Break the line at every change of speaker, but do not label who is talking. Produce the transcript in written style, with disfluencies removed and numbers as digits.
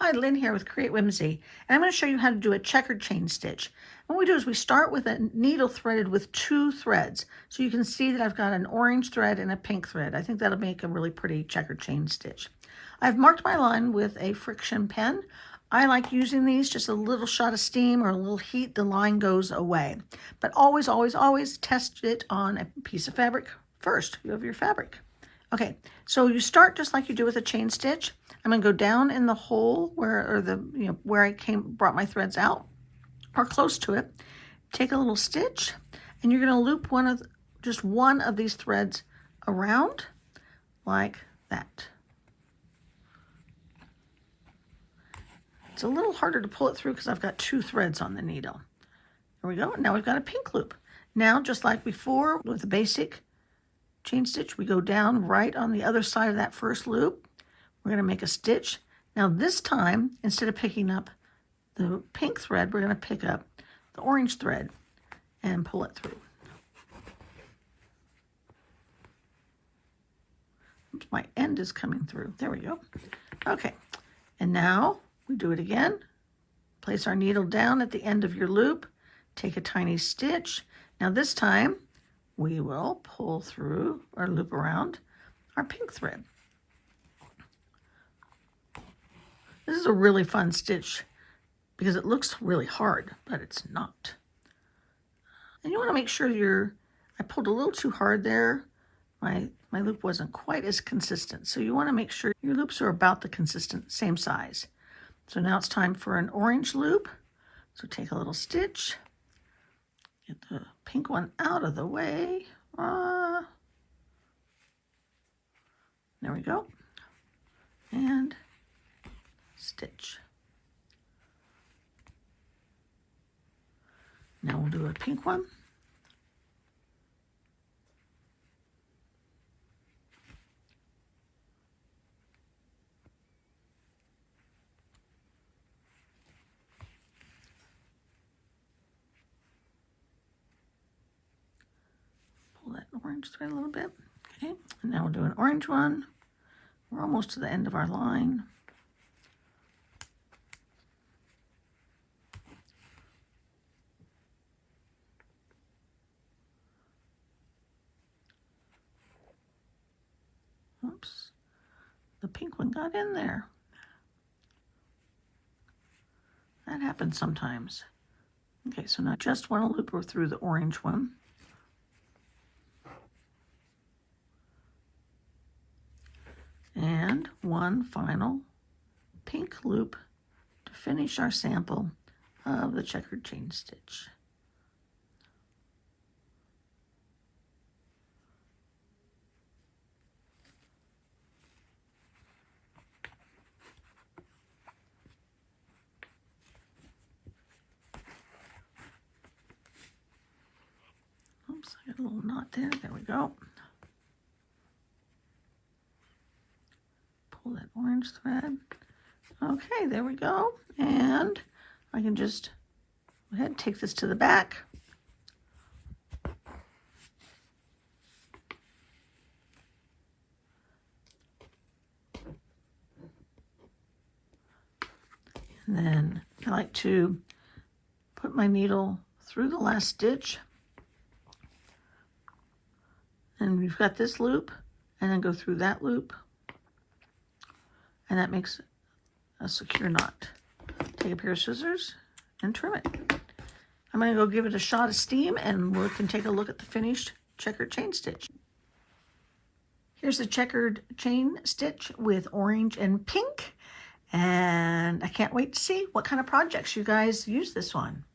Hi, Lynn here with Create Whimsy, and I'm going to show you how to do a checkered chain stitch. What we do is we start with a needle threaded with 2 threads. So you can see that I've got an orange thread and a pink thread. I think that'll make a really pretty checkered chain stitch. I've marked my line with a friction pen. I like using these, just a little shot of steam or a little heat, the line goes away. But always, always, always test it on a piece of fabric first. You have your fabric. Okay, so you start just like you do with a chain stitch. I'm going to go down in the hole where I brought my threads out, or close to it. Take a little stitch, and you're going to loop just one of these threads around like that. It's a little harder to pull it through because I've got 2 threads on the needle. There we go. Now we've got a pink loop. Now, just like before with the basic chain stitch, we go down right on the other side of that first loop. We're going to make a stitch. Now this time, instead of picking up the pink thread, we're going to pick up the orange thread and pull it through. Oops, my end is coming through. There we go. Okay, and now we do it again. Place our needle down at the end of your loop. Take a tiny stitch. Now this time, we will pull through or loop around our pink thread. This is a really fun stitch because it looks really hard, but it's not. And you want to make sure I pulled a little too hard there. My loop wasn't quite as consistent. So you want to make sure your loops are about the same size. So now it's time for an orange loop. So take a little stitch. Get the pink one out of the way. There we go. And stitch. Now we'll do a pink one. Pull that orange thread a little bit. Okay, and now we'll do an orange one. We're almost to the end of our line. Oops, the pink one got in there. That happens sometimes. Okay, so now I just want to loop through the orange one. And one final pink loop to finish our sample of the checkered chain stitch. Oops, I got a little knot there. There we go. Pull that orange thread. Okay, there we go. And I can just go ahead and take this to the back. And then I like to put my needle through the last stitch. And we've got this loop, and then go through that loop. And that makes a secure knot. Take a pair of scissors and trim it. I'm going to go give it a shot of steam, and we can take a look at the finished checkered chain stitch. Here's the checkered chain stitch with orange and pink. And I can't wait to see what kind of projects you guys use this on.